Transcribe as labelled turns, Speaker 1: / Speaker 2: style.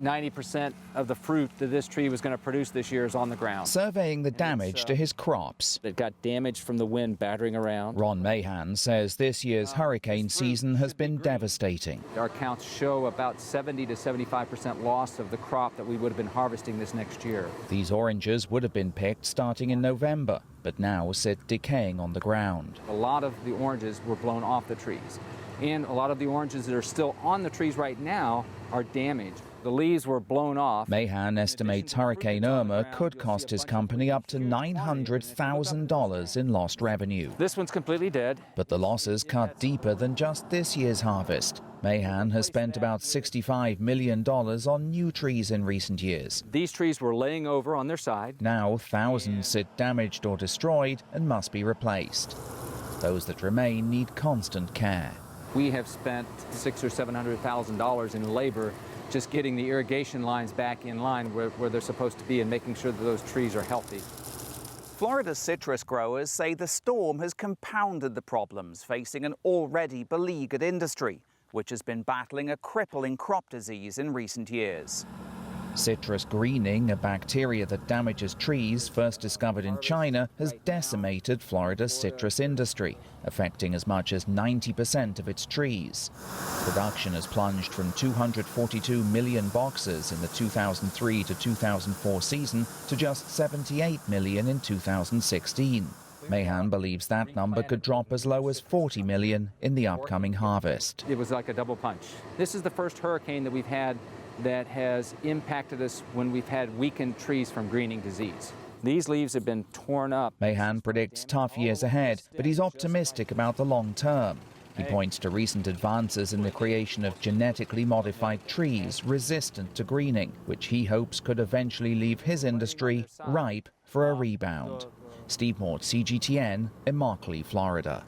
Speaker 1: 90% of the fruit that this tree was going to produce this year is on the ground.
Speaker 2: Surveying the damage to his crops.
Speaker 1: It got damaged from the wind battering around.
Speaker 2: Ron Mahan says this year's hurricane season has been devastating.
Speaker 1: Our counts show about 70 to 75% loss of the crop that we would have been harvesting this next year.
Speaker 2: These oranges would have been picked starting in November, but now sit decaying on the ground.
Speaker 1: A lot of the oranges were blown off the trees, and a lot of the oranges that are still on the trees right now are damaged. The leaves were blown off.
Speaker 2: Mahan estimates Hurricane Irma could cost his company up to $900,000 in lost revenue.
Speaker 1: This one's completely dead.
Speaker 2: But the losses cut deeper than just this year's harvest. Mahan has spent about $65 million on new trees in recent years.
Speaker 1: These trees were laying over on their side.
Speaker 2: Now thousands sit damaged or destroyed and must be replaced. Those that remain need constant care.
Speaker 1: We have spent $600,000 or $700,000 in labor just getting the irrigation lines back in line where they're supposed to be and making sure that those trees are healthy.
Speaker 3: Florida's citrus growers say the storm has compounded the problems facing an already beleaguered industry, which has been battling a crippling crop disease in recent years.
Speaker 2: Citrus greening, a bacteria that damages trees first discovered in China, has decimated Florida's citrus industry, affecting as much as 90% of its trees. Production has plunged from 242 million boxes in the 2003 to 2004 season to just 78 million in 2016. Mahan believes that number could drop as low as 40 million in the upcoming harvest.
Speaker 1: It was like a double punch. This is the first hurricane that we've had that has impacted us when we've had weakened trees from greening disease. These leaves have been torn up.
Speaker 2: Mahan predicts tough years ahead, but he's optimistic about the long term. He points to recent advances in the creation of genetically modified trees resistant to greening, which he hopes could eventually leave his industry ripe for a rebound. Steve Mort, CGTN, in Immokalee, Florida.